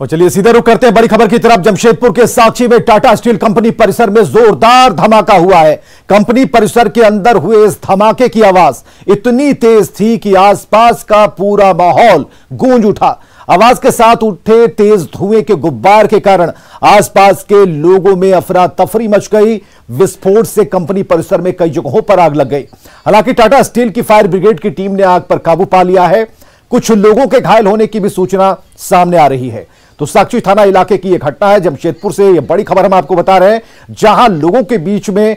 और चलिए सीधे रुख करते हैं बड़ी खबर की तरफ। जमशेदपुर के साक्षी में टाटा स्टील कंपनी परिसर में जोरदार धमाका हुआ है। कंपनी परिसर के अंदर हुए इस धमाके की आवाज इतनी तेज थी कि आसपास का पूरा माहौल गूंज उठा। आवाज के साथ उठे तेज धुएं के गुब्बार के कारण आसपास के लोगों में अफरा तफरी मच गई। विस्फोट से कंपनी परिसर में कई जगहों पर आग लग गई। हालांकि टाटा स्टील की फायर ब्रिगेड की टीम ने आग पर काबू पा लिया है। कुछ लोगों के घायल होने की भी सूचना सामने आ रही है। तो साक्षी थाना इलाके की यह घटना है जमशेदपुर से। यह बड़ी खबर हम आपको बता रहे हैं, जहां लोगों के बीच में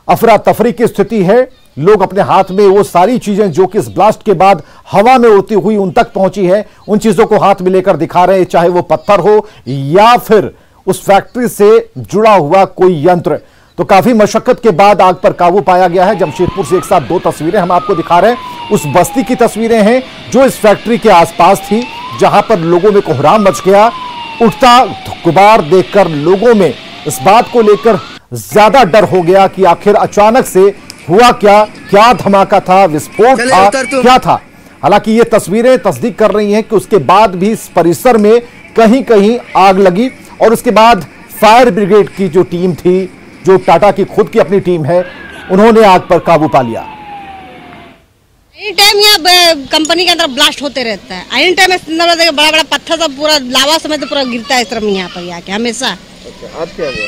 अफरा तफरी की स्थिति है। लोग अपने हाथ में वो सारी चीजें जो कि इस ब्लास्ट के बाद हवा में उड़ती हुई उन तक पहुंची है, उन चीजों को हाथ में लेकर दिखा रहे हैं, चाहे वो पत्थर हो या फिर उस फैक्ट्री से जुड़ा हुआ कोई यंत्र। तो काफी मशक्कत के बाद आग पर काबू पाया गया है। जमशेदपुर से एक साथ दो तस्वीरें हम आपको दिखा रहे हैं। उस बस्ती की तस्वीरें हैं जो इस फैक्ट्री के आसपास थी, जहां पर लोगों में कोहराम मच गया। उठता गुबार देखकर लोगों में इस बात को लेकर ज्यादा डर हो गया कि आखिर अचानक से हुआ क्या धमाका था, विस्फोट था, क्या था। हालांकि ये तस्वीरें तस्दीक कर रही हैं कि उसके बाद भी इस परिसर में कहीं कहीं आग लगी और उसके बाद फायर ब्रिगेड की जो टीम थी, जो टाटा की खुद की अपनी टीम है, उन्होंने आग पर काबू पा लिया। एनी टाइम यहाँ कंपनी के अंदर ब्लास्ट होते रहता है। एनी टाइम बड़ा बड़ा पत्थर सब पूरा लावा समेत पूरा गिरता है इस तरफ यहाँ पर आके हमेशा। आज क्या हुआ?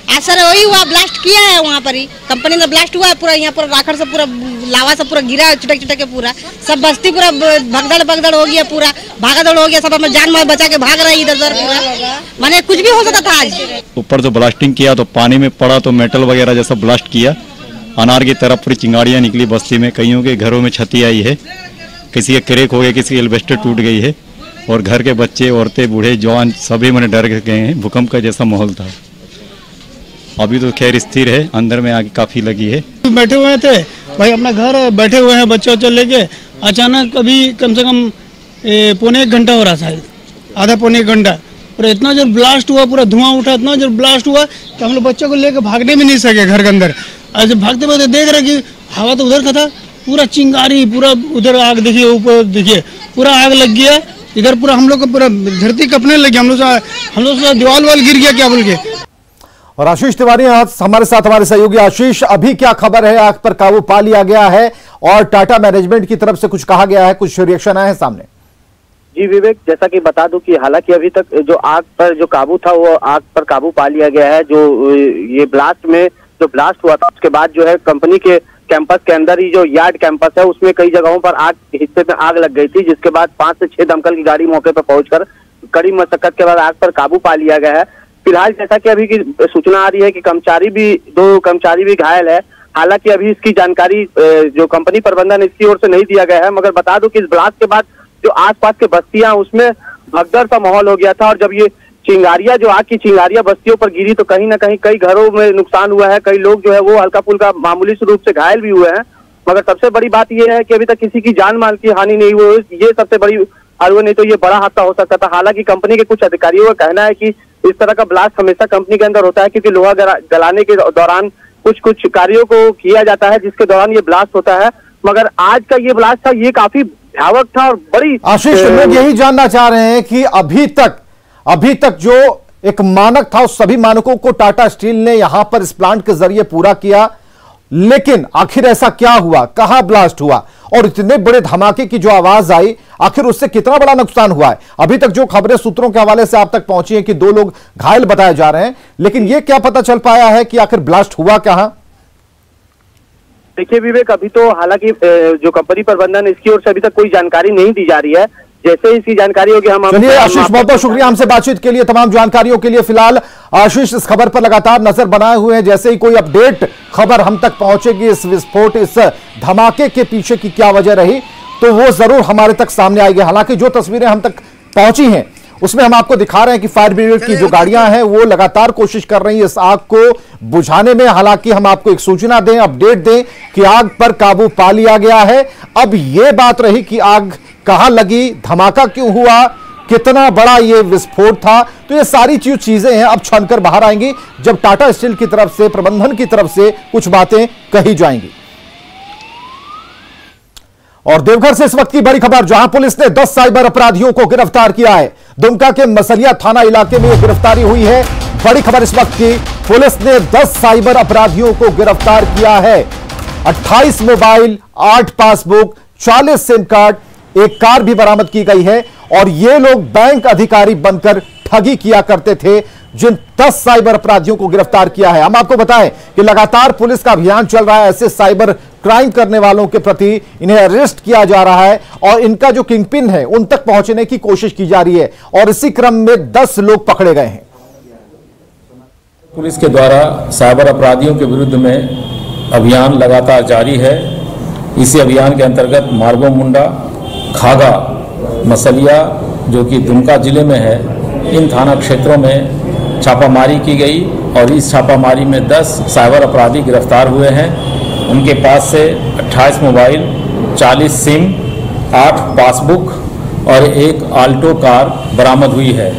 आज सर वही हुआ, ब्लास्ट किया है वहाँ पर ही कंपनी में ब्लास्ट हुआ है। पूरा यहाँ पर राखड़ से पूरा लावा सब पूरा गिरा है, चिटक चिटक के पूरा सब बस्ती पूरा भगदड़ हो गया, पूरा भागदड़ हो गया। सब अपना जान माल बचा के भाग रहा है इधर उधर पूरा, माने कुछ भी हो सकता था आज। ऊपर जो ब्लास्टिंग किया तो पानी में पड़ा तो मेटल वगैरह जैसा ब्लास्ट किया। अनार की तरफ पूरी चिंगारियां निकली बस्ती में। कईयों के घरों में क्षति आई है, किसी के क्रैक हो गए, किसी के एल्वेस्टर टूट गई है और घर के बच्चे, औरतें, बूढ़े, जवान सभी मैंने डर गए हैं। भूकंप का जैसा माहौल था। अभी तो खैर स्थिर है, अंदर में आग काफी लगी है। बैठे हुए थे भाई, अपना घर बैठे हुए हैं बच्चे बच्चे लेके। अचानक अभी कम से कम पौने एक घंटा हो रहा था, आधा पौने एक घंटा, और इतना जोर ब्लास्ट हुआ, पूरा धुआं उठा, इतना जोर ब्लास्ट हुआ कि हम लोग बच्चों को लेकर भागने भी नहीं सके घर के अंदर। आज भागते भागते देख रहे कि हवा तो उधर का था, पूरा चिंगारी, पूरा उधर आग देखिए, ऊपर देखिए पूरा आग लग गया। इधर पूरा हम लोग को पूरा धरती कपने लगी, हम लोग दीवाल वाल गिर गया क्या बोल के। और आशीष तिवारी आज हमारे साथ, हमारे सहयोगी। आशीष, अभी क्या खबर है? आग पर काबू पा लिया गया है और टाटा मैनेजमेंट की तरफ से कुछ कहा गया है, कुछ रिएक्शन आए हैं सामने? जी विवेक, जैसा कि बता दूं कि हालांकि अभी तक जो आग पर जो काबू था वो आग पर काबू पा लिया गया है। जो ये ब्लास्ट में जो ब्लास्ट हुआ था उसके बाद जो है कंपनी के कैंपस के अंदर ही जो यार्ड कैंपस है उसमें कई जगहों पर आग हिस्से में आग लग गई थी, जिसके बाद 5 से 6 दमकल की गाड़ी मौके पर पहुंचकर कड़ी मशक्कत के बाद आग पर काबू पा लिया गया है। फिलहाल जैसा कि अभी की सूचना आ रही है कि दो कर्मचारी भी घायल है। हालांकि अभी इसकी जानकारी जो कंपनी प्रबंधन इसकी ओर से नहीं दिया गया है, मगर बता दूं कि इस ब्लास्ट के बाद जो आसपास के बस्तियां उसमें भगदड़ सा माहौल हो गया था। और जब ये चिंगारियां, जो आग की चिंगारियां बस्तियों पर गिरी तो कहीं ना कहीं कई घरों में नुकसान हुआ है। कई लोग जो है वो हल्का फुल्का मामूली रूप से घायल भी हुए हैं, मगर सबसे बड़ी बात यह है कि अभी तक किसी की जान माल की हानि नहीं हुई। ये सबसे बड़ी हादसा, नहीं तो ये बड़ा हादसा हो सकता था। हालांकि कंपनी के कुछ अधिकारियों का कहना है कि इस तरह का ब्लास्ट हमेशा कंपनी के अंदर होता है, क्योंकि लोहा गलाने के दौरान कुछ कार्यों को किया जाता है जिसके दौरान ये ब्लास्ट होता है। मगर आज का ये ब्लास्ट था, ये काफी भयावक था और बड़ी। आशीष, लोग यही जानना चाह रहे हैं कि अभी तक जो एक मानक था उस सभी मानकों को टाटा स्टील ने यहां पर इस प्लांट के जरिए पूरा किया, लेकिन आखिर ऐसा क्या हुआ, कहां ब्लास्ट हुआ और इतने बड़े धमाके की जो आवाज आई, आखिर उससे कितना बड़ा नुकसान हुआ है? अभी तक जो खबरें सूत्रों के हवाले से आप तक पहुंची हैं कि 2 लोग घायल बताए जा रहे हैं, लेकिन यह क्या पता चल पाया है कि आखिर ब्लास्ट हुआ कहां? देखिए विवेक, अभी तो हालांकि जो कंपनी प्रबंधन इसकी ओर से अभी तक कोई जानकारी नहीं दी जा रही है। जैसे ही इसकी जानकारी होगी हम चलिए आशीष, बहुत बहुत शुक्रिया हमसे बातचीत के लिए, तमाम जानकारियों के लिए। फिलहाल आशीष इस खबर पर लगातार नजर बनाए हुए हैं। जैसे ही कोई अपडेट खबर हम तक पहुंचेगी, इस विस्फोट, इस धमाके के पीछे की क्या वजह रही, तो वो जरूर हमारे तक सामने आएगी। हालांकि जो तस्वीरें हम तक पहुंची हैं उसमें हम आपको दिखा रहे हैं कि फायर ब्रिगेड की जो गाड़ियां हैं वो लगातार कोशिश कर रही है इस आग को बुझाने में। हालांकि हम आपको एक सूचना दें, अपडेट दें कि आग पर काबू पा लिया गया है। अब यह बात रही कि आग कहां लगी, धमाका क्यों हुआ, कितना बड़ा यह विस्फोट था, तो ये सारी चीजें हैं अब छनकर बाहर आएंगी जब टाटा स्टील की तरफ से, प्रबंधन की तरफ से कुछ बातें कही जाएंगी। और देवघर से इस वक्त की बड़ी खबर, जहां पुलिस ने 10 साइबर अपराधियों को गिरफ्तार किया है। दुमका के मसलिया थाना इलाके में यह गिरफ्तारी हुई है। बड़ी खबर इस वक्त की, पुलिस ने 10 साइबर अपराधियों को गिरफ्तार किया है। 28 मोबाइल, 8 पासबुक, 40 सिम कार्ड, एक कार भी बरामद की गई है। और ये लोग बैंक अधिकारी बनकर ठगी किया करते थे। जिन 10 साइबर अपराधियों को गिरफ्तार किया है, हम आपको बताएं कि लगातार पुलिस का अभियान चल रहा है। ऐसे साइबर क्राइम करने वालों के प्रति इन्हें अरेस्ट किया जा रहा है और इनका जो किंगपिन है उन तक पहुंचने की कोशिश की जा रही है। और इसी क्रम में 10 लोग पकड़े गए हैं। पुलिस के द्वारा साइबर अपराधियों के विरुद्ध में अभियान लगातार जारी है। इसी अभियान के अंतर्गत मारगो मुंडा, खागा, मसलिया जो कि दुमका जिले में है, इन थाना क्षेत्रों में छापामारी की गई और इस छापामारी में 10 साइबर अपराधी गिरफ्तार हुए हैं। उनके पास से 28 मोबाइल, 40 सिम, 8 पासबुक और एक आल्टो कार बरामद हुई है।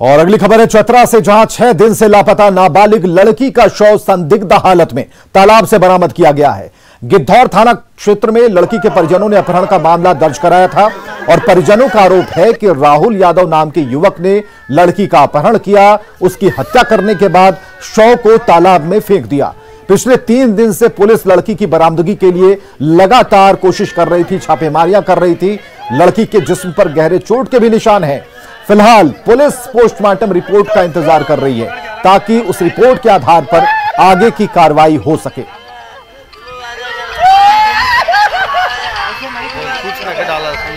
और अगली खबर है चतरा से, जहां 6 दिन से लापता नाबालिग लड़की का शव संदिग्ध हालत में तालाब से बरामद किया गया है। गिद्धौर थाना क्षेत्र में लड़की के परिजनों ने अपहरण का मामला दर्ज कराया था और परिजनों का आरोप है कि राहुल यादव नाम के युवक ने लड़की का अपहरण किया, उसकी हत्या करने के बाद शव को तालाब में फेंक दिया। पिछले 3 दिन से पुलिस लड़की की बरामदगी के लिए लगातार कोशिश कर रही थी, छापेमारियां कर रही थी। लड़की के जिस्म पर गहरे चोट के भी निशान हैं। फिलहाल पुलिस पोस्टमार्टम रिपोर्ट का इंतजार कर रही है ताकि उस रिपोर्ट के आधार पर आगे की कार्रवाई हो सके।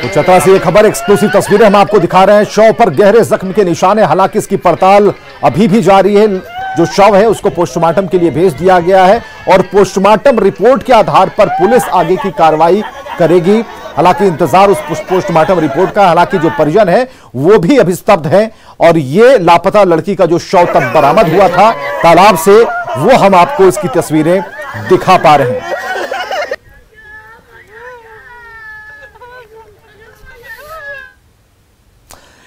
तो चतरा से यह खबर, एक्सक्लूसिव तस्वीरें हम आपको दिखा रहे हैं। शव पर गहरे जख्म के निशान है। हालांकि इसकी पड़ताल अभी भी जारी है। जो शव है उसको पोस्टमार्टम के लिए भेज दिया गया है और पोस्टमार्टम रिपोर्ट के आधार पर पुलिस आगे की कार्रवाई करेगी। हालांकि इंतजार उस पोस्टमार्टम रिपोर्ट का। हालांकि जो परिजन है वो भी अभी स्तब्ध है और ये लापता लड़की का जो शव तब बरामद हुआ था तालाब से, वो हम आपको इसकी तस्वीरें दिखा पा रहे हैं।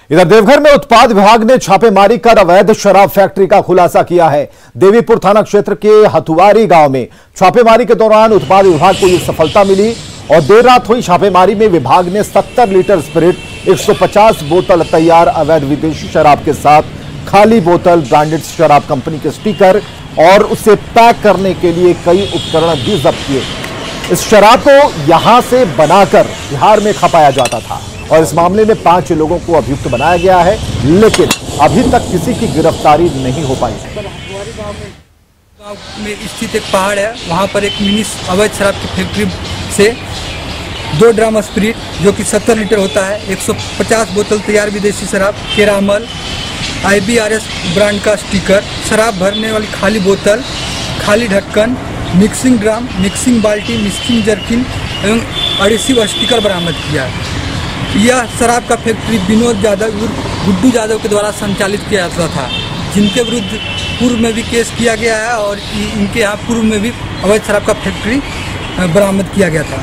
इधर देवघर में उत्पाद विभाग ने छापेमारी कर अवैध शराब फैक्ट्री का खुलासा किया है। देवीपुर थाना क्षेत्र के हथुआरी गांव में छापेमारी के दौरान उत्पाद विभाग को यह सफलता मिली और देर रात हुई छापेमारी में विभाग ने 70 लीटर स्पिरिट, 150 बोतल तैयार अवैध विदेशी शराब के साथ खाली बोतल, ब्रांडेड शराब कंपनी के स्टिकर और उसे पैक करने के लिए कई उपकरण भी जब्त किए। इस शराब को यहां से बनाकर बिहार में खपाया जाता था और इस मामले में 5 लोगों को अभियुक्त बनाया गया है, लेकिन अभी तक किसी की गिरफ्तारी नहीं हो पाई। गांव में स्थित एक पहाड़ है, वहां पर एक मिनी अवैध शराब की फैक्ट्री से 2 ड्राम स्पिरिट जो कि 70 लीटर होता है, 150 बोतल तैयार विदेशी शराब, केरामल, IBRS ब्रांड का स्टिकर, शराब भरने वाली खाली बोतल, खाली ढक्कन, मिक्सिंग ड्राम, मिक्सिंग बाल्टी, मिक्सिंग जर्किन एवं एडिसिव स्टिकर बरामद किया। यह शराब का फैक्ट्री विनोद यादव गुड्डू यादव के द्वारा संचालित किया जाता था, जिनके विरुद्ध पूर्व में भी केस किया गया है और इनके यहाँ पूर्व में भी अवैध शराब का फैक्ट्री बरामद किया गया था।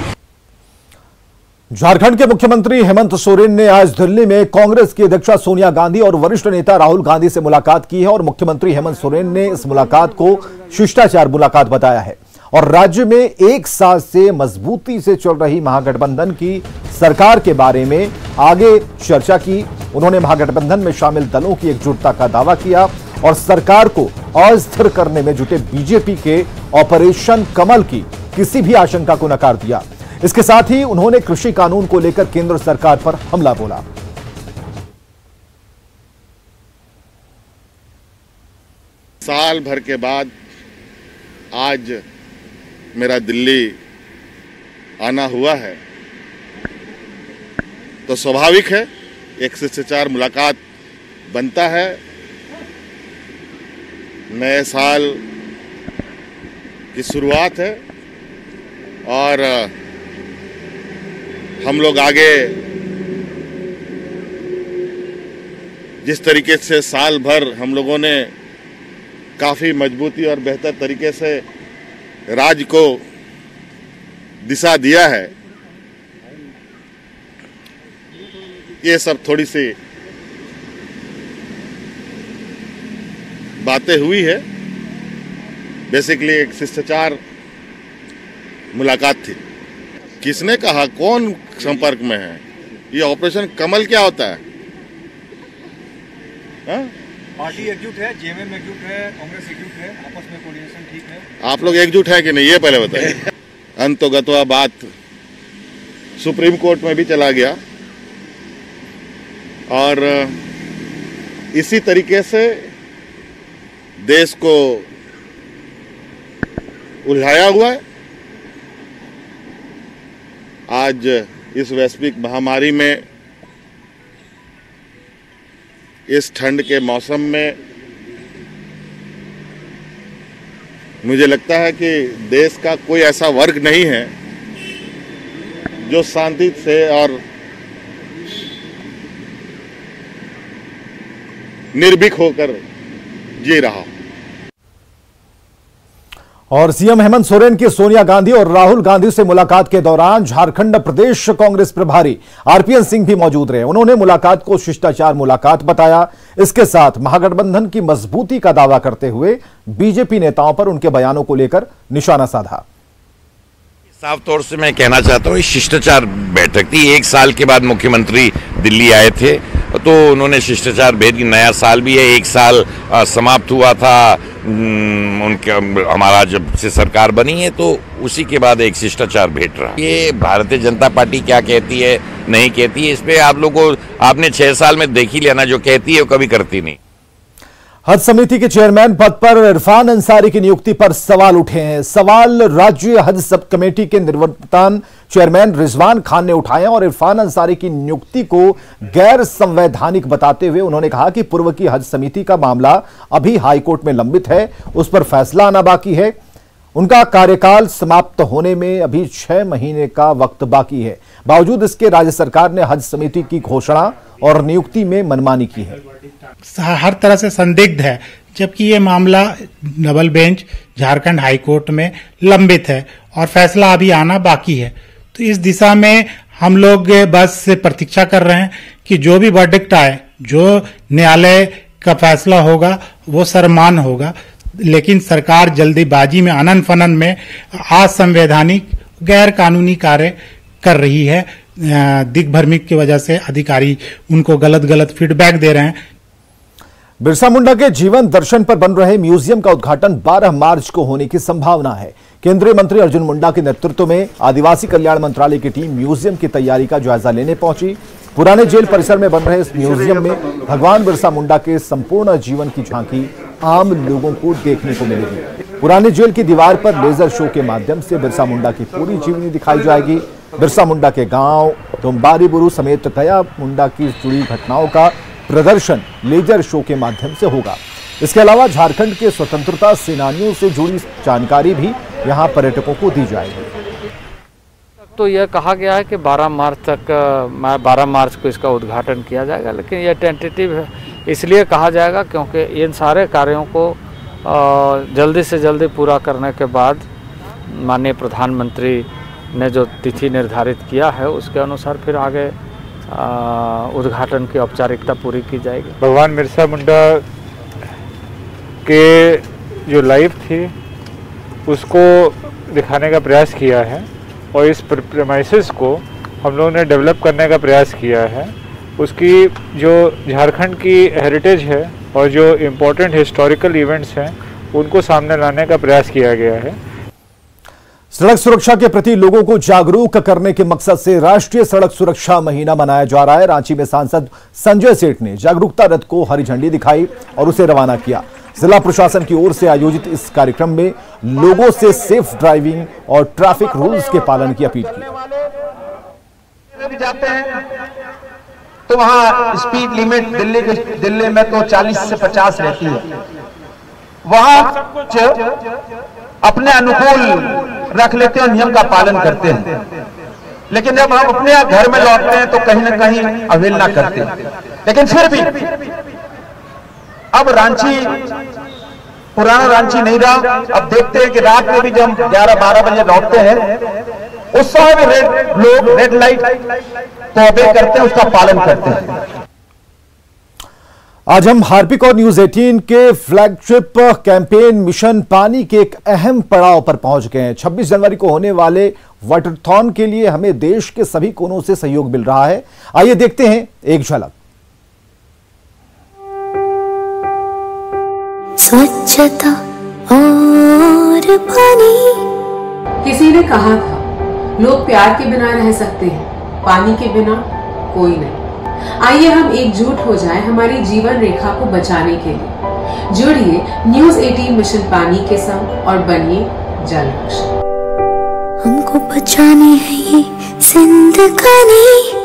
झारखंड के मुख्यमंत्री हेमंत सोरेन ने आज दिल्ली में कांग्रेस की अध्यक्षा सोनिया गांधी और वरिष्ठ नेता राहुल गांधी से मुलाकात की है और मुख्यमंत्री हेमंत सोरेन ने इस मुलाकात को शिष्टाचार मुलाकात बताया है और राज्य में 1 साल से मजबूती से चल रही महागठबंधन की सरकार के बारे में आगे चर्चा की। उन्होंने महागठबंधन में शामिल दलों की एकजुटता का दावा किया और सरकार को अस्थिर करने में जुटे बीजेपी के ऑपरेशन कमल की किसी भी आशंका को नकार दिया। इसके साथ ही उन्होंने कृषि कानून को लेकर केंद्र सरकार पर हमला बोला। साल भर के बाद आज मेरा दिल्ली आना हुआ है तो स्वाभाविक है एक शिष्टाचार मुलाकात बनता है। नए साल की शुरुआत है और हम लोग आगे जिस तरीके से साल भर हम लोगों ने काफ़ी मजबूती और बेहतर तरीके से राज्य को दिशा दिया है, ये सब थोड़ी सी बातें हुई है। बेसिकली एक शिष्टाचार मुलाकात थी। किसने कहा? कौन संपर्क में है? ये ऑपरेशन कमल क्या होता है? हा? पार्टी एकजुट है, जेएमएम एकजुट है, कांग्रेस एकजुट है, आपस में कोऑर्डिनेशन ठीक है। आप लोग एकजुट है कि नहीं, ये पहले बताइए। अंतोगत्वा बात सुप्रीम कोर्ट में भी चला गया और इसी तरीके से देश को उलझाया हुआ है। आज इस वैश्विक महामारी में, इस ठंड के मौसम में मुझे लगता है कि देश का कोई ऐसा वर्ग नहीं है जो शांति से और निर्भीक होकर जी रहा हो। और सीएम हेमंत सोरेन की सोनिया गांधी और राहुल गांधी से मुलाकात के दौरान झारखंड प्रदेश कांग्रेस प्रभारी आरपीएन सिंह भी मौजूद रहे। उन्होंने मुलाकात को शिष्टाचार मुलाकात बताया। इसके साथ महागठबंधन की मजबूती का दावा करते हुए बीजेपी नेताओं पर उनके बयानों को लेकर निशाना साधा। साफ तौर से मैं कहना चाहता हूँ, इस शिष्टाचार बैठक थी। 1 साल के बाद मुख्यमंत्री दिल्ली आए थे तो उन्होंने शिष्टाचार भेज दी। नया साल भी है, 1 साल समाप्त हुआ था उनके, हमारा जब से सरकार बनी है, तो उसी के बाद एक शिष्टाचार भेंट रहा। ये भारतीय जनता पार्टी क्या कहती है नहीं कहती है, इस पे आप लोगों को आपने 6 साल में देख ही लेना, जो कहती है वो कभी करती नहीं। हज समिति के चेयरमैन पद पर इरफान अंसारी की नियुक्ति पर सवाल उठे हैं। सवाल राज्य हज सब कमेटी के निवर्तमान चेयरमैन रिजवान खान ने उठाए और इरफान अंसारी की नियुक्ति को गैर संवैधानिक बताते हुए उन्होंने कहा कि पूर्व की हज समिति का मामला अभी हाईकोर्ट में लंबित है, उस पर फैसला आना बाकी है। उनका कार्यकाल समाप्त होने में अभी 6 महीने का वक्त बाकी है। बावजूद इसके राज्य सरकार ने हज समिति की घोषणा और नियुक्ति में मनमानी की है। हर तरह से संदिग्ध है, जबकि ये मामला डबल बेंच झारखंड हाईकोर्ट में लंबित है और फैसला अभी आना बाकी है। तो इस दिशा में हम लोग बस प्रतीक्षा कर रहे हैं कि जो भी वर्डिक्ट आए, जो न्यायालय का फैसला होगा वो सर्वमान्य होगा। लेकिन सरकार जल्दीबाजी में, अनन फनन में असंवैधानिक गैर कानूनी कार्य कर रही है। दिग्भ्रमी की वजह से अधिकारी उनको गलत फीडबैक दे रहे हैं। बिरसा मुंडा के जीवन दर्शन पर बन रहे म्यूजियम का उद्घाटन 12 मार्च को होने की संभावना है। केंद्रीय मंत्री अर्जुन मुंडा के नेतृत्व में आदिवासी कल्याण मंत्रालय की टीम म्यूजियम की तैयारी का जायजा लेने पहुंची। पुराने जेल परिसर में बन रहे इस म्यूजियम में भगवान बिरसा मुंडा के संपूर्ण जीवन की झांकी आम लोगों को देखने को मिलेगी। पुराने जेल की दीवार पर लेजर शो के माध्यम से बिरसा मुंडा की पूरी जीवनी दिखाई जाएगी। बिरसा मुंडा के गांव डोम्बारी बुरु समेत गया मुंडा की जुड़ी घटनाओं का प्रदर्शन लेजर शो के माध्यम से होगा। इसके अलावा झारखंड के स्वतंत्रता सेनानियों से जुड़ी जानकारी भी यहां पर्यटकों को दी जाएगी। तो यह कहा गया है कि 12 मार्च को इसका उद्घाटन किया जाएगा, लेकिन यह टेंटेटिव है, इसलिए कहा जाएगा क्योंकि इन सारे कार्यों को जल्दी से जल्दी पूरा करने के बाद माननीय प्रधानमंत्री ने जो तिथि निर्धारित किया है उसके अनुसार फिर आगे उद्घाटन की औपचारिकता पूरी की जाएगी। भगवान बिरसा मुंडा के जो लाइफ थी उसको दिखाने का प्रयास किया है और इस प्रेमाइसेस को हम लोगों ने डेवलप करने का प्रयास किया है। उसकी जो झारखंड की हेरिटेज है और जो इम्पोर्टेंट हिस्टोरिकल इवेंट्स हैं उनको सामने लाने का प्रयास किया गया है। सड़क सुरक्षा के प्रति लोगों को जागरूक करने के मकसद से राष्ट्रीय सड़क सुरक्षा महीना मनाया जा रहा है। रांची में सांसद संजय सेठ ने जागरूकता रथ को हरी झंडी दिखाई और उसे रवाना किया। जिला प्रशासन की ओर से आयोजित इस कार्यक्रम में लोगों से सेफ ड्राइविंग और ट्रैफिक रूल्स के पालन की अपील की। जाते हैं तो वहां स्पीड लिमिट दिल्ली में तो 40 से 50 रहती है, वहां कुछ अपने अनुकूल रख लेते हैं, नियम का पालन करते हैं। लेकिन जब हम अपने घर में लौटते हैं तो कहीं ना कहीं अवहेलना करते हैं। लेकिन फिर भी अब रांची पुराना रांची नहीं रहा। अब देखते हैं कि रात में भी जब 11-12 बजे लौटते हैं उस समय भी लोग रेड लाइट को ओबे करते हैं, उसका पालन करते हैं। आज हम हार्पिक और न्यूज 18 के फ्लैगशिप कैंपेन मिशन पानी के एक अहम पड़ाव पर पहुंच गए हैं। 26 जनवरी को होने वाले वाटरथॉन के लिए हमें देश के सभी कोनों से सहयोग मिल रहा है। आइए देखते हैं एक झलक। स्वच्छता और पानी। किसी ने कहा था लोग प्यार के बिना रह सकते हैं, पानी के बिना कोई नहीं। आइए हम एकजुट हो जाएं हमारी जीवन रेखा को बचाने के लिए। जुड़िए न्यूज 18 मिशन पानी के संग और बनिए जल रक्षक। हमको बचानी है ये जिंदगानी।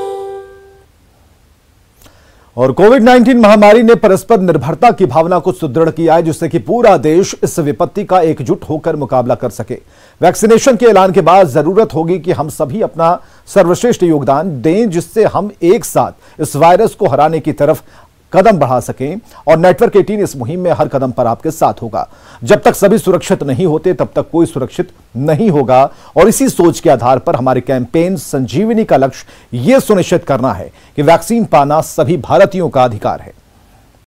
और कोविड-19 महामारी ने परस्पर निर्भरता की भावना को सुदृढ़ किया है, जिससे कि पूरा देश इस विपत्ति का एकजुट होकर मुकाबला कर सके। वैक्सीनेशन के ऐलान के बाद जरूरत होगी कि हम सभी अपना सर्वश्रेष्ठ योगदान दें, जिससे हम एक साथ इस वायरस को हराने की तरफ कदम बढ़ा सकें। और नेटवर्क 18 इस मुहिम में हर कदम पर आपके साथ होगा। जब तक सभी सुरक्षित नहीं होते तब तक कोई सुरक्षित नहीं होगा। और इसी सोच के आधार पर हमारे कैंपेन संजीवनी का लक्ष्य यह सुनिश्चित करना है कि वैक्सीन पाना सभी भारतीयों का अधिकार है।